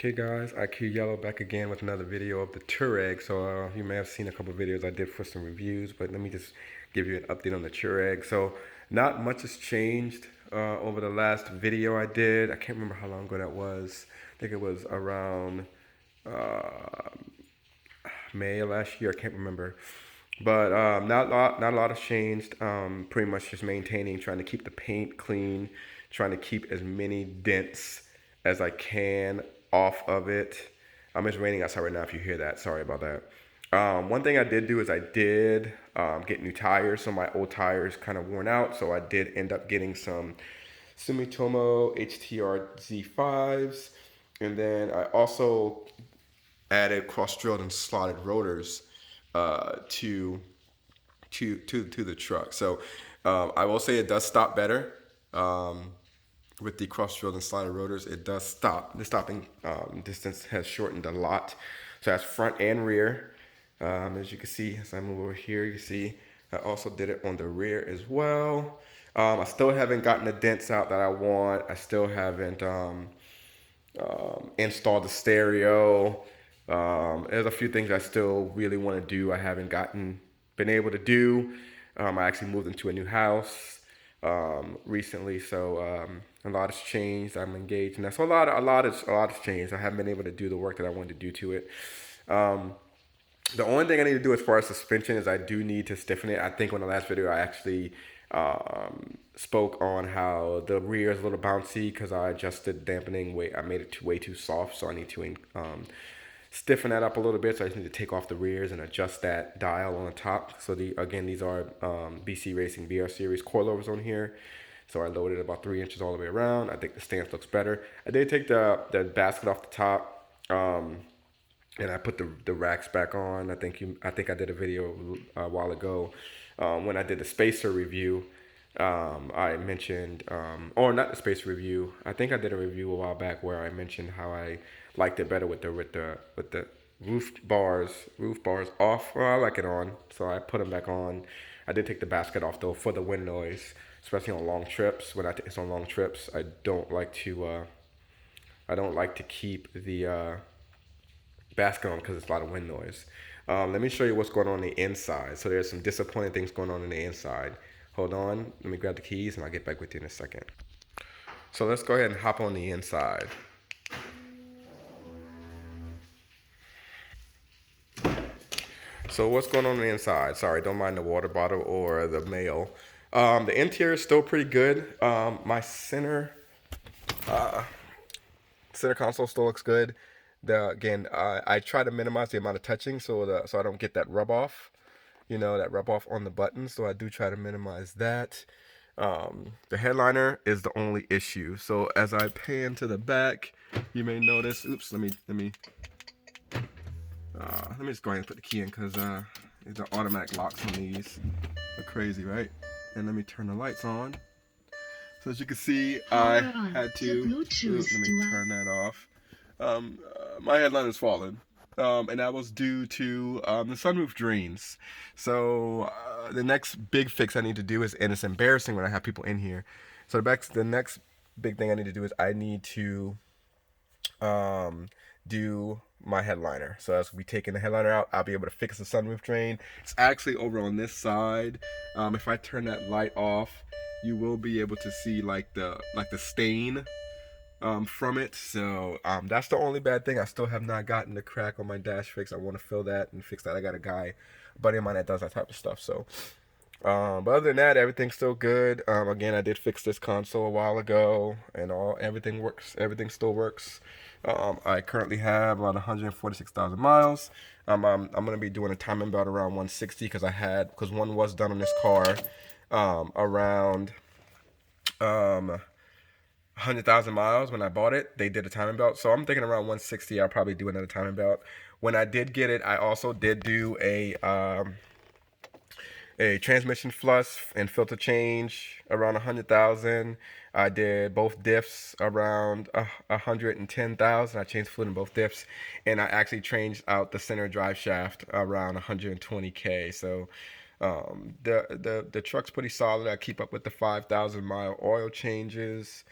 Okay guys, IQ Yellow back again with another video of the Touareg. So you may have seen a couple of videos I did for some reviews, but let me just give you an update on the Touareg. So not much has changed over the last video I did. I can't remember how long ago that was. I think it was around uh, May of last year. I can't remember. But not a lot has changed. Pretty much just maintaining, trying to keep the paint clean, trying to keep as many dents as I can off of it. It's raining outside right now if you hear that. Sorry about that. One thing I did do is I did get new tires. So my old tires kind of worn out. So I did end up getting some Sumitomo HTR Z5s. And then I also added cross-drilled and slotted rotors to the truck. So I will say it does stop better with the cross-drilled and slotted rotors. It does stop. The stopping distance has shortened a lot. So that's front and rear. As you can see, as I move over here, you see I also did it on the rear as well. I still haven't gotten the dents out that I want. I still haven't installed the stereo. There's a few things I still really want to do. I haven't been able to do. I actually moved into a new house recently, so a lot has changed. I'm engaged, and that's a lot has changed. I haven't been able to do the work that I wanted to do to it. The only thing I need to do as far as suspension is I do need to stiffen it. I think on the last video I actually spoke on how the rear is a little bouncy because I adjusted dampening weight. I made it way too soft, so I need to stiffen that up a little bit. So I just need to take off the rears and adjust that dial on the top. So these are BC Racing BR Series coilovers on here. So I loaded about 3 inches all the way around. I think the stance looks better. I did take the basket off the top. And I put the racks back on. I think I did a video a while ago when I did the spacer review. I mentioned, or not the spacer review. I think I did a review a while back where I mentioned how I liked it better with the roof bars off. Well, I like it on, so I put them back on. I did take the basket off though for the wind noise, especially on long trips. When it's on long trips, I don't like to keep the basket on because it's a lot of wind noise. Let me show you what's going on the inside. So there's some disappointing things going on the inside. Hold on, let me grab the keys and I'll get back with you in a second. So let's go ahead and hop on the inside. So what's going on the inside? Sorry, don't mind the water bottle or the mail. The interior is still pretty good. My center console still looks good. Again, I try to minimize the amount of touching so I don't get that rub off, that rub off on the buttons. So I do try to minimize that. The headliner is the only issue. So as I pan to the back, you may notice. Oops, let me just go ahead and put the key in because the automatic locks on these are crazy, right? And let me turn the lights on. So as you can see, I had to. Oops, let me turn that off. My headline is falling, and that was due to the sunroof drains. So the next big fix I need to do is, and it's embarrassing when I have people in here. So the next big thing I need to do is I need to do my headliner. So as we taking the headliner out, I'll be able to fix the sunroof drain. It's actually over on this side. If I turn that light off, you will be able to see like the stain from it. So that's the only bad thing. I still have not gotten the crack on my dash fix. I want to fill that and fix that. I got a buddy of mine that does that type of stuff. So but other than that, everything's still good. Again, I did fix this console a while ago, and everything works. Everything still works. I currently have about 146,000 miles. I'm gonna be doing a timing belt around 160 because one was done on this car around 100,000 miles when I bought it. They did a timing belt, so I'm thinking around 160. I'll probably do another timing belt. When I did get it, I also did do a transmission flush and filter change around 100,000. I did both diffs around 110,000. I changed fluid in both diffs, and I actually changed out the center drive shaft around 120K. So the truck's pretty solid. I keep up with the 5,000 mile oil changes.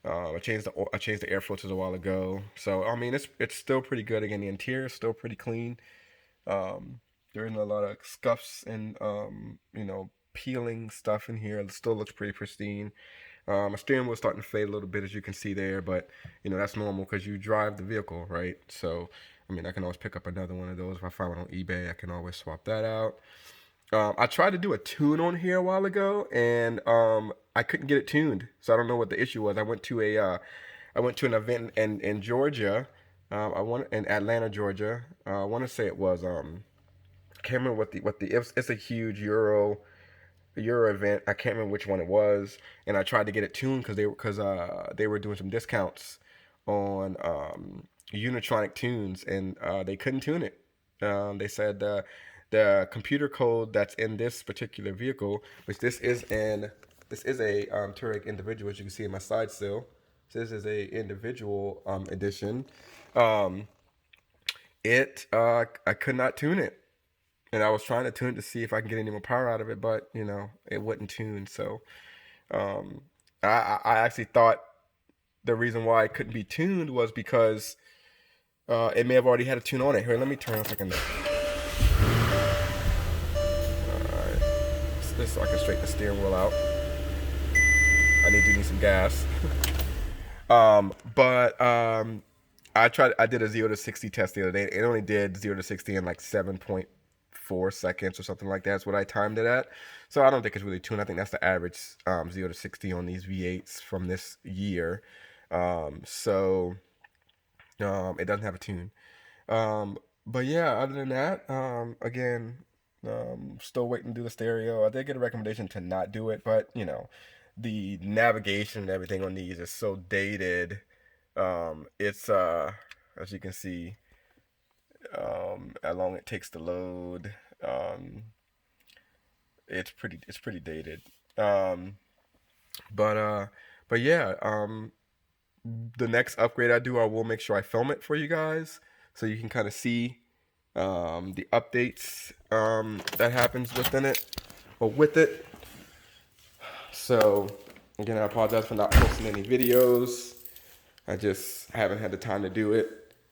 I changed the air filters a while ago. So I mean, it's still pretty good. Again, the interior is still pretty clean. Um, there isn't a lot of scuffs and peeling stuff in here. It still looks pretty pristine. My steering wheel's starting to fade a little bit, as you can see there, but that's normal because you drive the vehicle, right? So I mean, I can always pick up another one of those if I find one on eBay. I can always swap that out. I tried to do a tune on here a while ago, and I couldn't get it tuned. So I don't know what the issue was. I went to an event in Georgia. I want in Atlanta, Georgia. I want to say it was I can't remember it's a huge Euro event. I can't remember which one it was, and I tried to get it tuned because they were doing some discounts on Unitronic tunes, and they couldn't tune it. They said the computer code that's in this particular vehicle, which this is a Touareg Individual, as you can see in my side still. So this is a individual edition. Um, I could not tune it, and I was trying to tune it to see if I can get any more power out of it, but it wouldn't tune. So um, I actually thought the reason why it couldn't be tuned was because it may have already had a tune on it. Here, let me turn on a second. Alright. This so I can straighten the steering wheel out. I need some gas. But I did a 0 to 60 test the other day. It only did 0 to 60 in like 7.4 seconds or something like that. That's what I timed it at. So I don't think it's really tuned. I think that's the average 0 to 60 on these V8s from this year. It doesn't have a tune. But yeah, other than that, again, still waiting to do the stereo. I did get a recommendation to not do it, but the navigation and everything on these is so dated. It's as you can see, how long it takes to load. It's pretty dated. Um, but uh, but yeah, the next upgrade I do, I will make sure I film it for you guys so you can kind of see the updates that happens within it or with it. So again, I apologize for not posting any videos. I just haven't had the time to do it.